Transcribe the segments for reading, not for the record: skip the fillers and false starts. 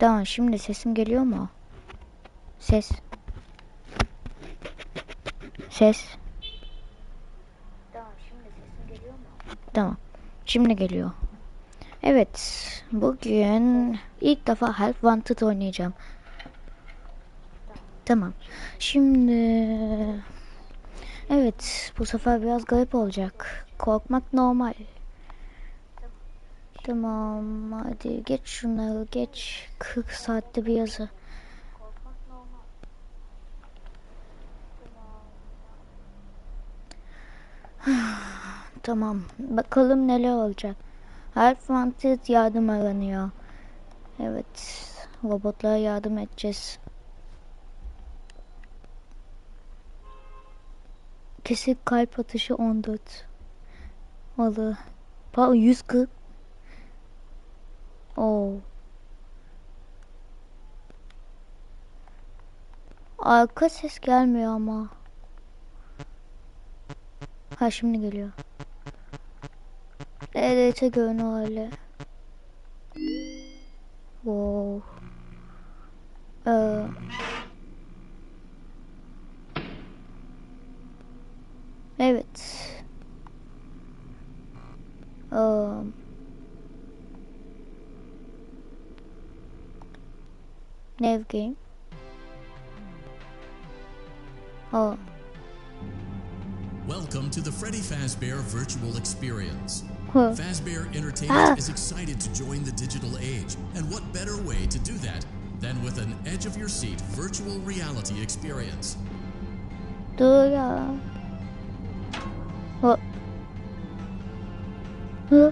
Tamam, şimdi sesim geliyor mu? Ses. Tamam, şimdi sesim geliyor mu? Tamam. Şimdi geliyor. Evet. Bugün ilk defa Help Wanted oynayacağım. Tamam. Şimdi evet, bu sefer biraz garip olacak. Korkmak normal. Tamam, hadi geç şunları, geç. 40 saatte bir yazı. Tamam, bakalım neler olacak. Help Wanted yardım aranıyor. Evet, robotlara yardım edeceğiz. Kesik kalp atışı 14. Vallahi. Pardon, 140. Oo. Arka ses gelmiyor ama. Ha, şimdi geliyor. Evet, görünüyor öyle. Wow. Evet. Nav game. Oh. Welcome to the Freddy Fazbear Virtual Experience. Huh. Fazbear Entertainment is excited to join the digital age, and what better way to do that than with an edge-of-your-seat virtual reality experience? Dur ya. Huh. Huh.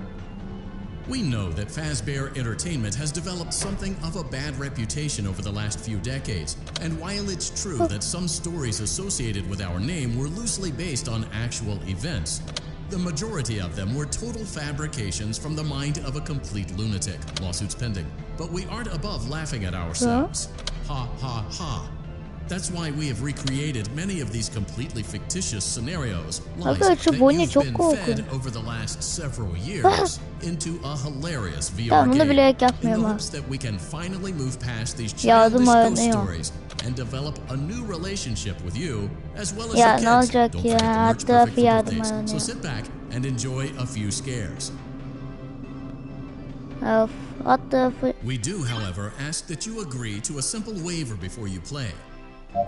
We know that Fazbear Entertainment has developed something of a bad reputation over the last few decades, and while it's true that some stories associated with our name were loosely based on actual events, the majority of them were total fabrications from the mind of a complete lunatic. Lawsuits pending. But we aren't above laughing at ourselves. Ha ha ha. That's why we have recreated many of these completely fictitious scenarios, lies that you've been fed over the last several years, into a hilarious VR game, in the hopes that we can finally move past these childish ghost stories and develop a new relationship with you, as well as your kids. Don't forget the merch perfect for birthdays. So sit back and enjoy a few scares. We do, however, ask that you agree to a simple waiver before you play.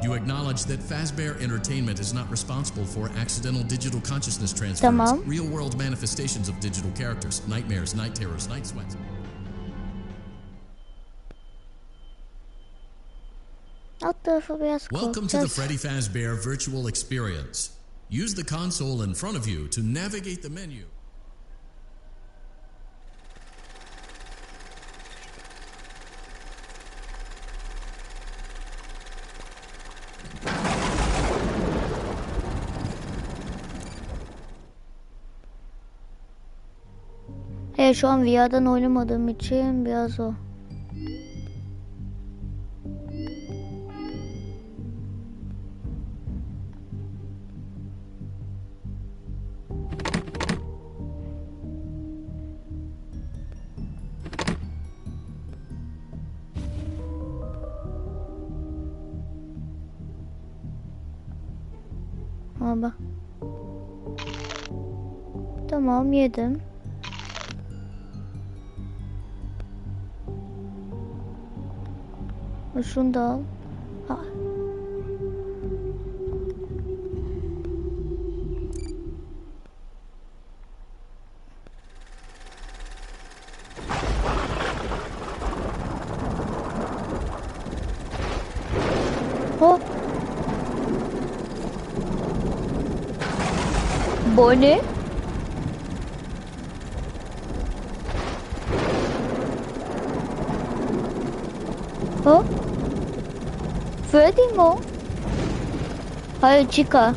You acknowledge that Fazbear Entertainment is not responsible for accidental digital consciousness transference, real-world manifestations of digital characters, nightmares, night terrors, night sweats. Welcome to the Freddy Fazbear Virtual Experience. Use the console in front of you to navigate the menu. Evet, şu an VR'dan oynamadığım için biraz o. Ama tamam, yedim. Şunu da al. Ha. Hop. Bu ne? Hop. Freddy mi o? Hayır, Chica.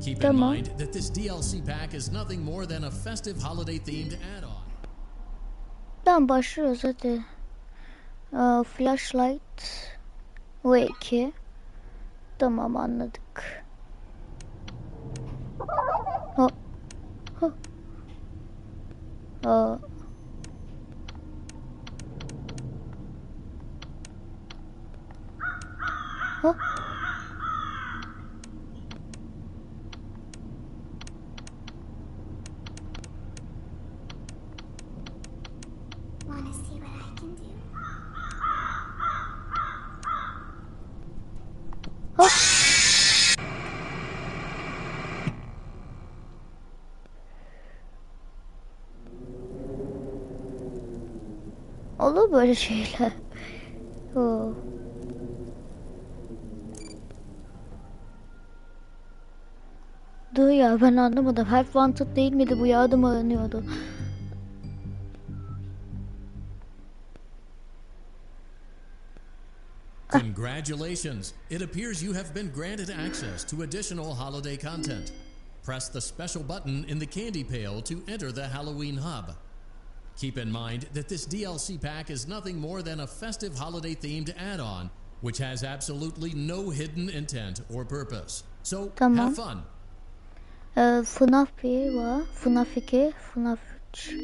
Keep in mind that this DLC pack is nothing more than a festive holiday-themed add-on. Tamam başlıyoruz hadi. Flashlight ve 2. Tamam anladık. Ha. Ha. Ha. Ha. Wanna see what I can do? Ha. Olur böyle şeyler. Oh. Dur ya ben anlamadım. Help Wanted değil miydi bu, yardım aranıyordu. Congratulations! It appears you have been granted access to additional holiday content. Press the special button in the candy pail to enter the Halloween hub. Keep in mind that this DLC pack is nothing more than a festive holiday-themed add-on, which has absolutely no hidden intent or purpose. So, Tamam. have fun! Fnaf 1 var. Fnaf 2. Fnaf 3.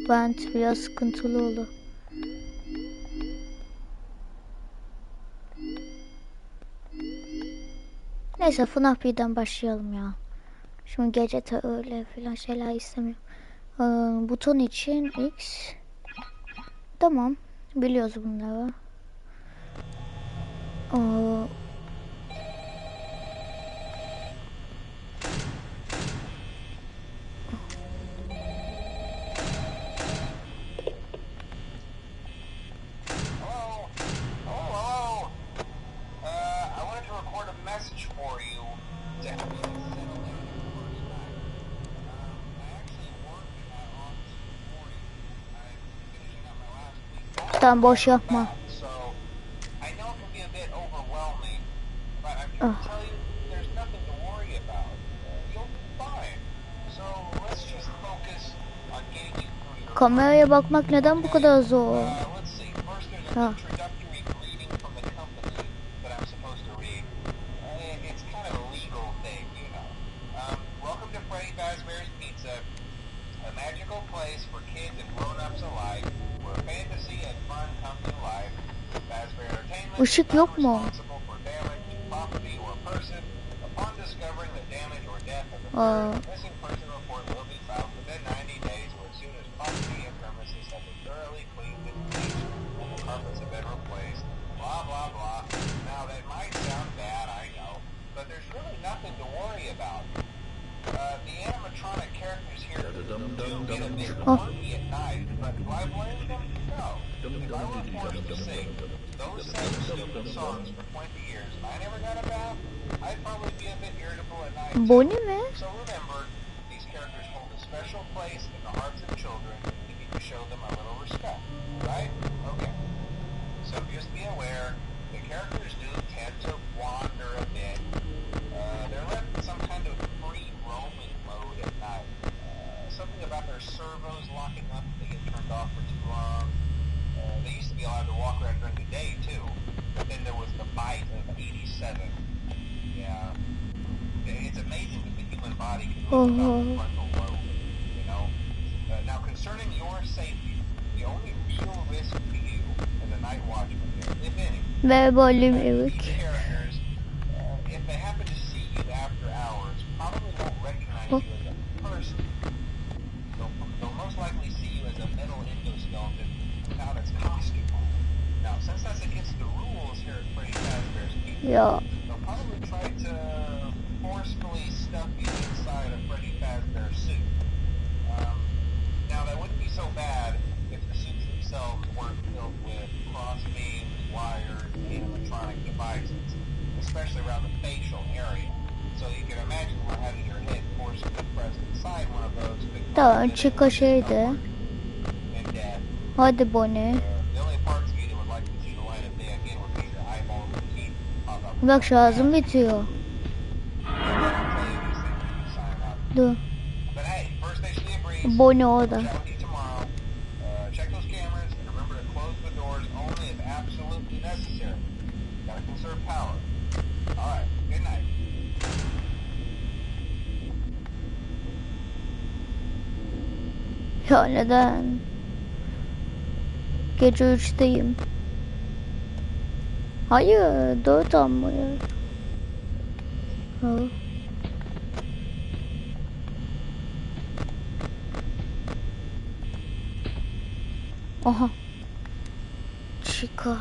Bent biraz sıkıntılı oldu. Neyse Fnaf 1'den başlayalım ya. Şimdi gece öyle filan şeyler istemiyorum. Buton için X. Tamam. Biliyoruz bunları. Tamam boş yapma. Kameraya bakmak neden bu kadar zor? Ha. Işık yok mu? Aa. Oh. Bu ne mi? Oh. Now, concerning your safety, the only real risk to you as a night watchman here, if any, Merhaba these Eric. characters, if they happen to see you after hours, probably won't recognize you as a person. They'll most likely see you as a metal endoskeleton without its costume on. Now, since that's against the rules here at Freddy Fazbear's Pizza, Yeah. they'll probably try to forcefully stuff you inside a Freddy Fazbear suit. Now, that wouldn't be so bad if the suits themselves weren't filled with crossbeams, wires, animatronic devices, especially around the facial area. So you can imagine what having your head forcibly pressed inside one of those could Tamam çıka şeydi. and death. Hadi Bonnie. The only parts of you that would like to see the light of day again would be your eyeballs and teeth. Bak şarjım bitiyor. Dur. But hey, First Station agrees. Abone orada. Chat with you tomorrow. Check those cameras and remember to close the doors only if absolutely necessary. Gotta conserve power. All right. Good night. Ya neden? Gece 3'teyim. Hayır, 4 ama ya. Ha. Aha. Chica.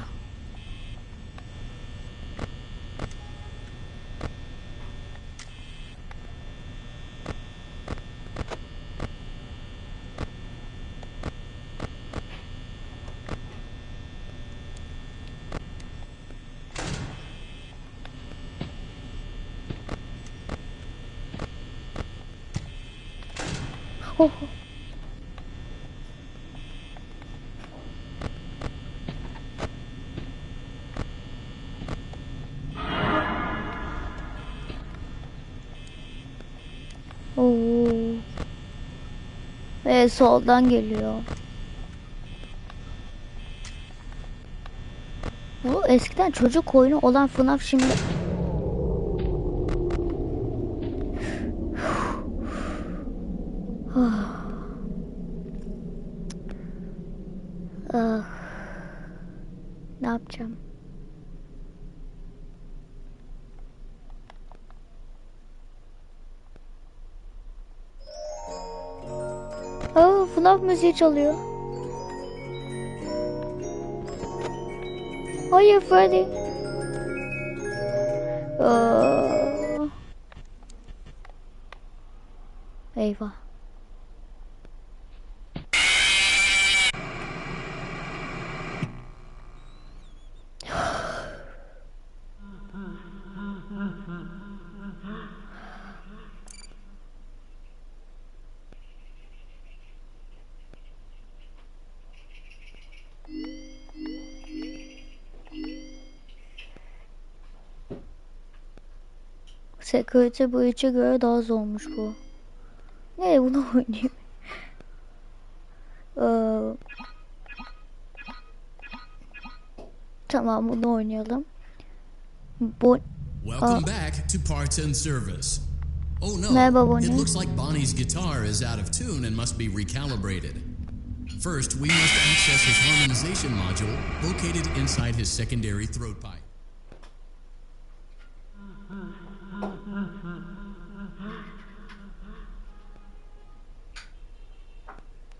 Oh. Oo. Soldan geliyor. Bu eskiden çocuk oyunu olan Fnaf şimdi. Ah. Ne yapacağım? Aa, Fnaf müziği çalıyor. Hayır Freddy. Aa. Eyvah. Security Breach'e göre daha zormuş bu. Ne bunu oynayayım. Tamam bunu oynayalım. Bu Welcome back to Parts and Service. Oh no, Merhaba Bonnie. it looks like Bonnie's guitar is out of tune and must be recalibrated. First, we must access his harmonization module located inside his secondary throat pipe.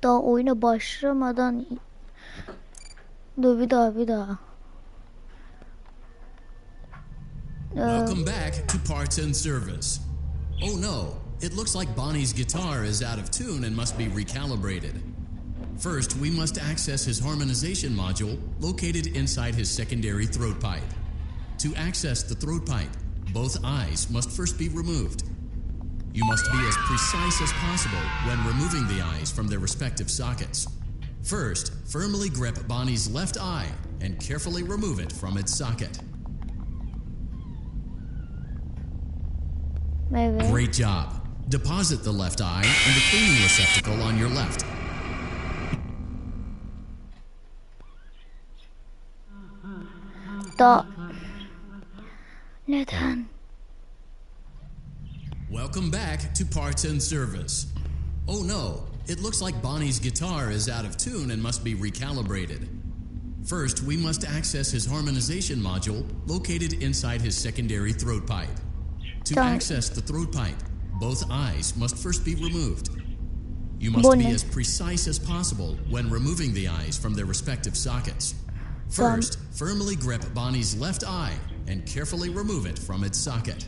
Daha oyuna başlamadan dur bir daha. Welcome back to Parts and Service. Oh no, it looks like Bonnie's guitar is out of tune and must be recalibrated. First, we must access his harmonization module located inside his secondary throat pipe. To access the throat pipe, both eyes must first be removed. You must be as precise as possible when removing the eyes from their respective sockets. First, firmly grip Bonnie's left eye and carefully remove it from its socket. Evet. Great job. Deposit the left eye in the cleaning receptacle on your left. Neden? Welcome back to Parts and Service. Oh no, it looks like Bonnie's guitar is out of tune and must be recalibrated. First, we must access his harmonization module located inside his secondary throat pipe. To access the throat pipe, both eyes must first be removed. You must be as precise as possible when removing the eyes from their respective sockets. First, firmly grip Bonnie's left eye and carefully remove it from its socket.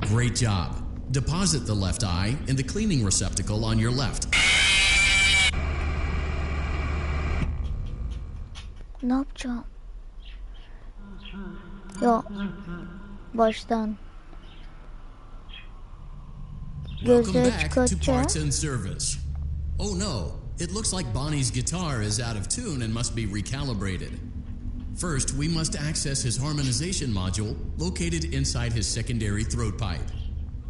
Great job. Deposit the left eye in the cleaning receptacle on your left. Ne yapacağım? Ya baştan. Welcome Gözleri back to çıkartacağım. Parts and Service. Oh no, it looks like Bonnie's guitar is out of tune and must be recalibrated. First, we must access his harmonization module located inside his secondary throat pipe.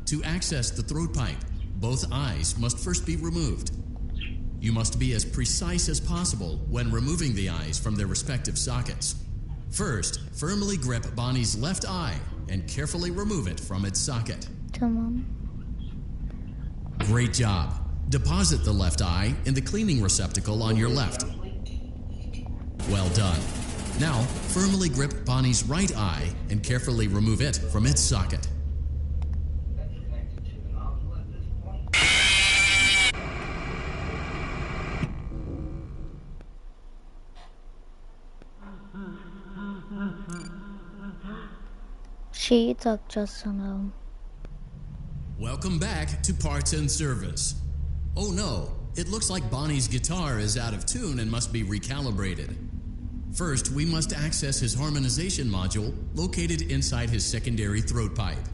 To access the throat pipe, both eyes must first be removed. You must be as precise as possible when removing the eyes from their respective sockets. First, firmly grip Bonnie's left eye and carefully remove it from its socket. Tamam. Great job. Deposit the left eye in the cleaning receptacle on your left. Well done. Now, firmly grip Bonnie's right eye and carefully remove it from its socket. Şeyi takacağız sanırım. Welcome back to Parts and Service. Oh no, it looks like Bonnie's guitar is out of tune and must be recalibrated. First, we must access his harmonization module located inside his secondary throat pipe.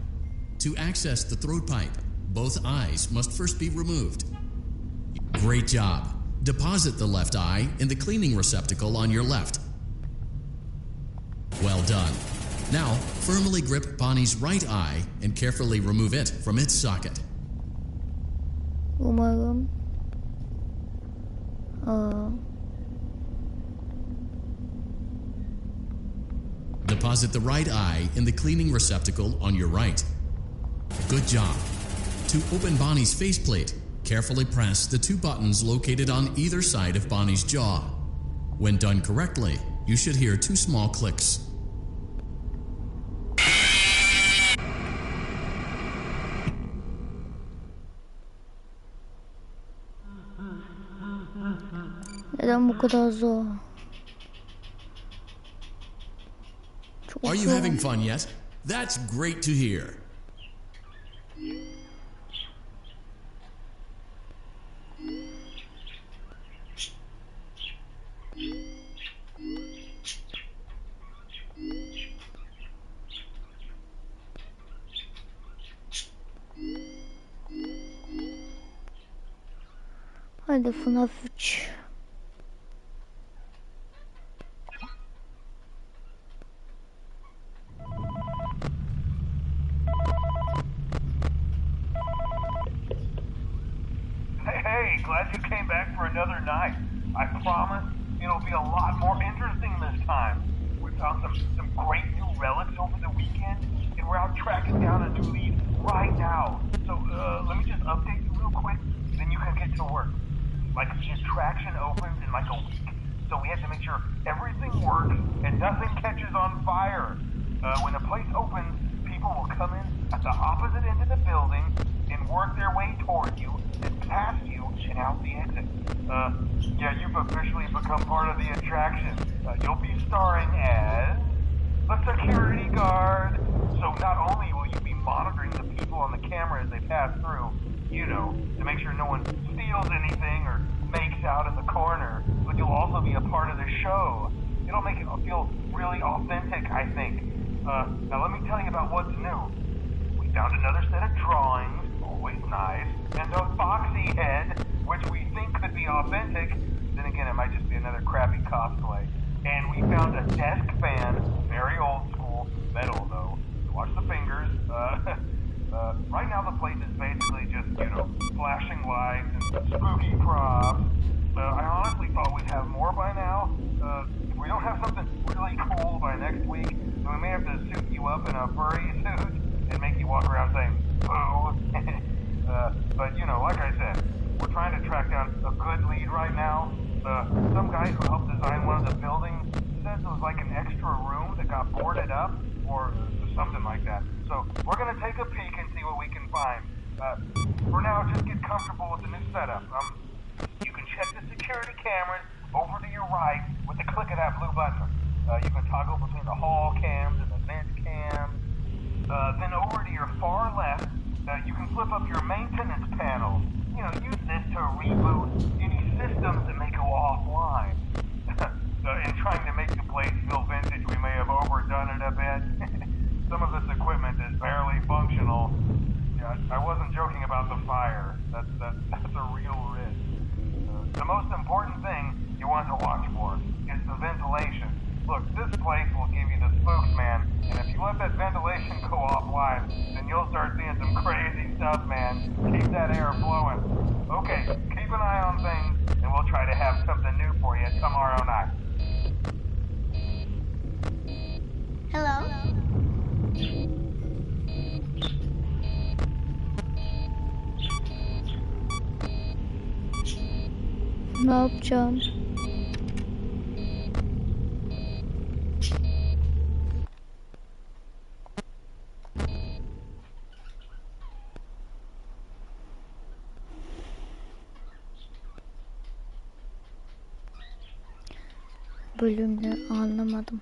To access the throat pipe, both eyes must first be removed. Great job. Deposit the left eye in the cleaning receptacle on your left. Well done. Now, firmly grip Bonnie's right eye and carefully remove it from its socket. Umarım Deposit the right eye in the cleaning receptacle on your right. Good job. To open Bonnie's faceplate, carefully press the two buttons located on either side of Bonnie's jaw. When done correctly, you should hear two small clicks. neden bu kadar zor? Çok Are you zor. having fun yet? That's great to hear. Hadi Fnaf 3. Hey, glad you came back for another night. I promise it'll be a lot more interesting this time. We found some great new relics over the weekend, and we're out tracking down a new lead right now. So let me just update you real quick, then you can get to work. Like, the attraction opens in like a week, so we have to make sure everything works and nothing catches on fire. When the place opens, people will come in at the opposite end of the building and work their way toward you and past you and out the exit. Yeah, you've officially become part of the attraction. You'll be starring as the security guard. So not only will you be monitoring the people on the camera as they pass through, you know, to make sure no one steals anything or makes out in the corner, but you'll also be a part of the show. It'll make it feel really authentic, I think. Now let me tell you about what's new. We found another set of drawings, always nice, and a foxy head, which we think could be authentic. Then again, it might just be another crappy cosplay. And we found a desk fan, very old school, metal though. Watch the fingers. Right now the place is basically just, you know, flashing lights and spooky props. I honestly thought we'd have more by now. If we don't have something really cool by next week, then we may have to suit you up in a furry suit and make you walk around saying, boo. But, you know, like I said, we're trying to track down a good lead right now. Some guy who helped design one of the buildings says it was like an extra room that got boarded up or something like that. So we're going to take a peek and see what we can find. For now, just get comfortable with the new setup. You can check the security cameras over to your right with the click of that blue button. You can toggle between the hall cams and the vent cams. Then over to your far left, you can flip up your maintenance panel. You know, use this to reboot any systems that may go offline. In trying to make the place feel vintage, we may have overdone it a bit. Some of this equipment is barely functional. Yeah, I wasn't joking about the fire. That's a real risk. The most will give you the spooks, man. And if you let that ventilation go offline, then you'll start seeing some crazy stuff, man. Keep that air flowing. Okay, keep an eye on things, and we'll try to have something new for you tomorrow night. Hello? Ne yapacağım? Bölümünü anlamadım.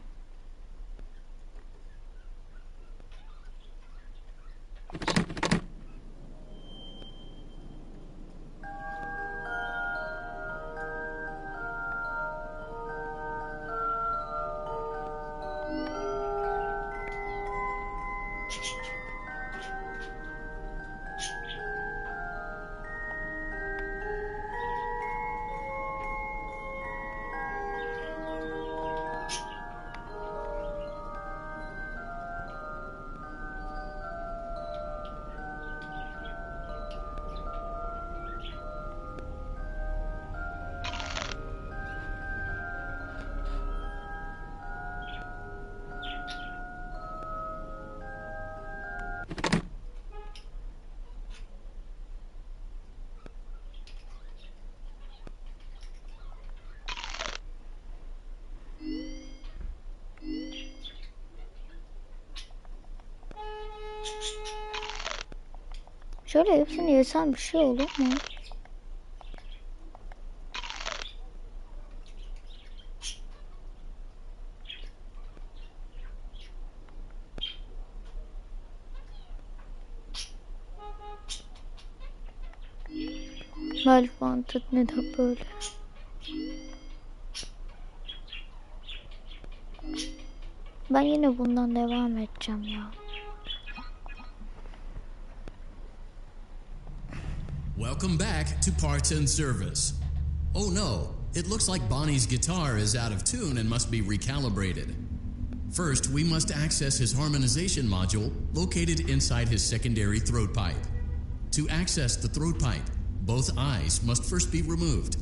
Şöyle hepsini yesem bir şey olur mu? Malvanted ne de böyle. Ben yine bundan devam edeceğim ya. Welcome back to Parts and Service. Oh no, it looks like Bonnie's guitar is out of tune and must be recalibrated. First, we must access his harmonization module located inside his secondary throat pipe. To access the throat pipe, both eyes must first be removed.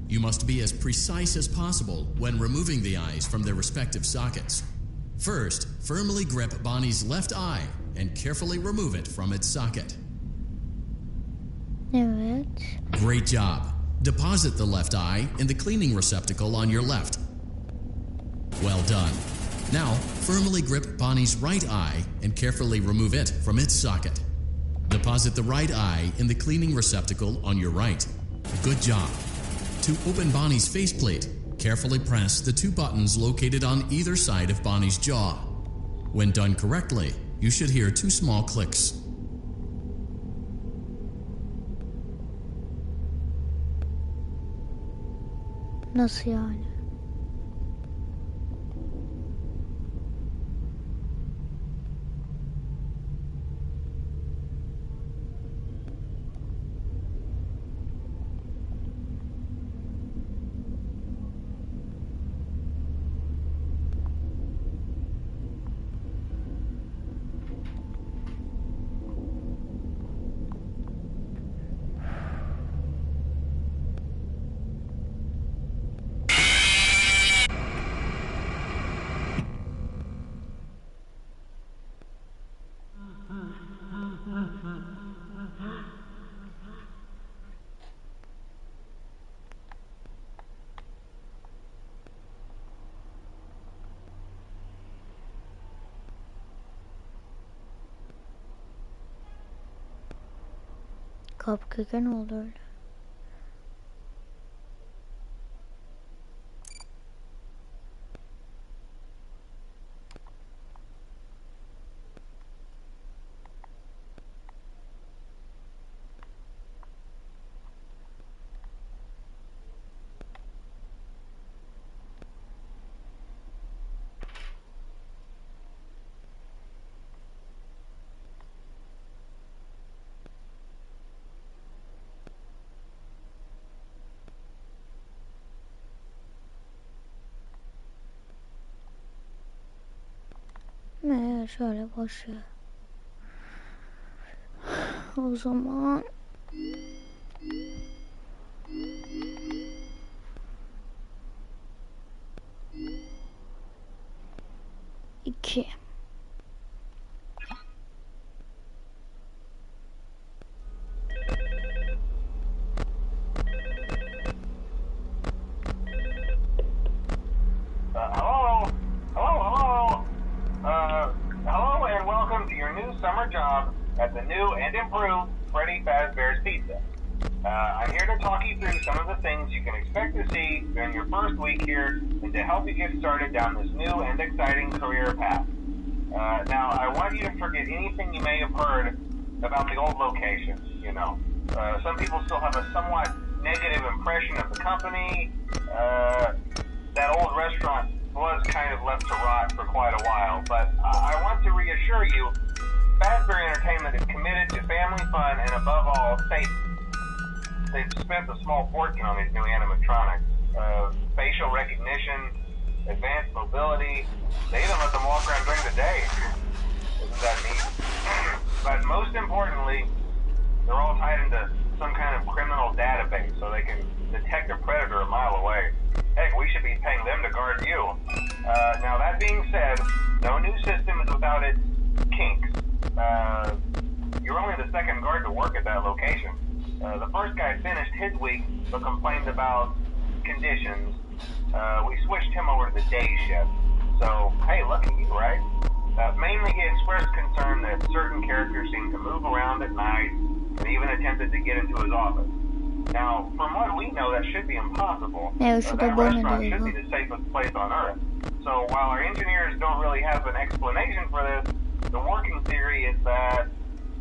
You must be as precise as possible when removing the eyes from their respective sockets. First, firmly grip Bonnie's left eye and carefully remove it from its socket. Evet. Great job. Deposit the left eye in the cleaning receptacle on your left. Well done. Now, firmly grip Bonnie's right eye and carefully remove it from its socket. Deposit the right eye in the cleaning receptacle on your right. Good job. To open Bonnie's faceplate, carefully press the two buttons located on either side of Bonnie's jaw. When done correctly, you should hear two small clicks. Nasıl yani? Kapkırgan oldu öyle. şöyle boş ver. O zaman iki. Hello and welcome to your new summer job at the new and improved Freddy Fazbear's Pizza. I'm here to talk you through some of the things you can expect to see during your first week here and to help you get started down this new and exciting career path. Now, I want you to forget anything you may have heard about the old location, you know. Some people still have a somewhat negative impression of the company. That old restaurant was kind of left to rot for quite a while, but I want to reassure you, Fazbear Entertainment is committed to family fun and above all, safety. They've spent a small fortune on these new animatronics. Facial recognition, advanced mobility, they even let them walk around during the day. Isn't that neat? But most importantly, they're all tied into some kind of criminal database so they can detect a predator a mile away. Heck, we should be paying them to guard you. Now that being said, no new system is without its kinks. You're only the second guard to work at that location. The first guy finished his week but complained about conditions. We switched him over to the day shift. So, hey, lucky you, right? Mainly he expressed concern that certain characters seemed to move around at night and even attempted to get into his office. Now, from what we know, that should be impossible. Evet, şu That da bana restaurant diyor should bu. be the safest place on Earth. So while our engineers don't really have an explanation for this, the working theory is that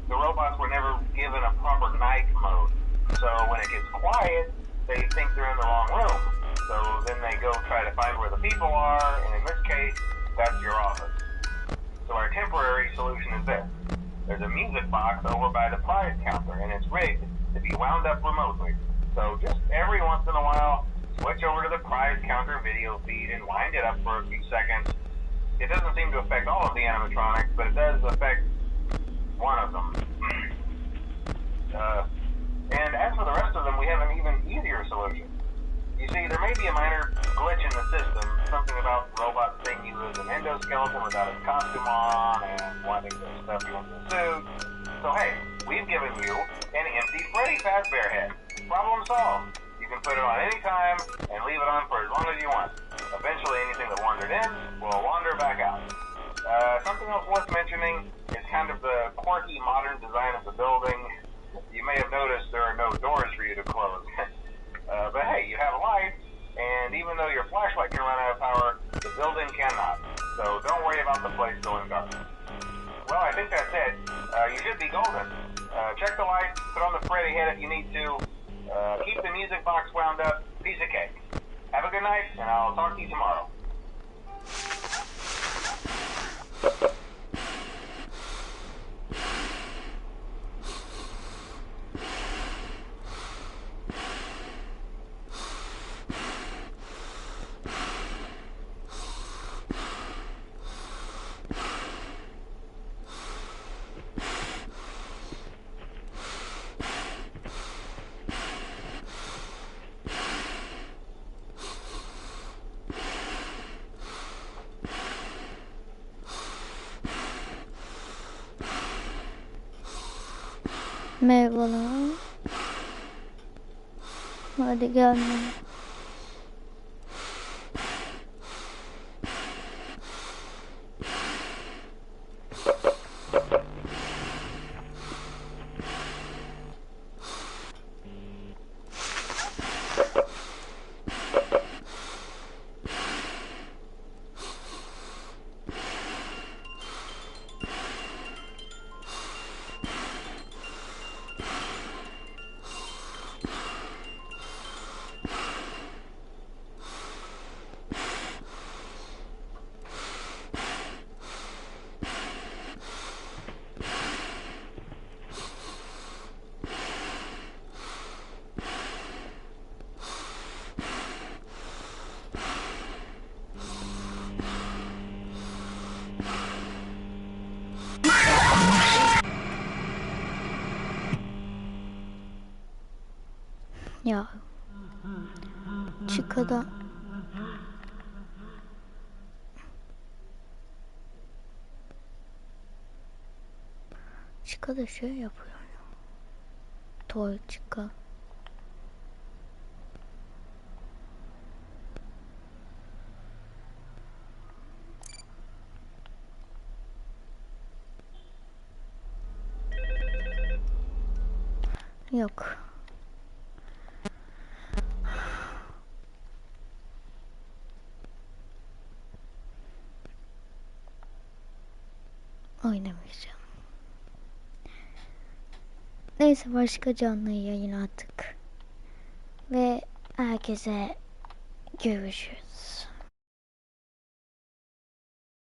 the robots were never given a proper night mode. So when it gets quiet, they think they're in the wrong room. So then they go try to find where the people are, and in this case, that's your office. So our temporary solution is this. There's a music box over by the prize counter, and it's rigged to be wound up remotely. So just every once in a while, switch over to the prize counter video feed and wind it up for a few seconds. It doesn't seem to affect all of the animatronics, but it does affect one of them. And as for the rest of them, we have an even easier solution. You see, there may be a minor glitch in the system, something about robots seeing you as an endoskeleton without his costume on and wanting to stuff you into a suit. So hey, we've given you an empty Freddy Fazbear head. Problem solved. You can put it on any time and leave it on for as long as you want. Eventually anything that wandered in will wander back out. Something else worth mentioning is kind of the quirky modern design of the building. You may have noticed there are no doors for you to close. But hey, you have a light, and even though your flashlight can run out of power, the building cannot. So don't worry about the place going dark. Well, I think that's it. You should be golden. Check the lights, put on the Freddy head if you need to. Keep the music box wound up. Piece of cake. Have a good night, and I'll talk to you tomorrow. Merhabalar. Hadi gelme. Ya. Çıkada. Çıkada şey yapıyor ya. Toy çıka. Yok. Oynamayacağım. Neyse başka canlı yayın attık. Ve herkese görüşürüz.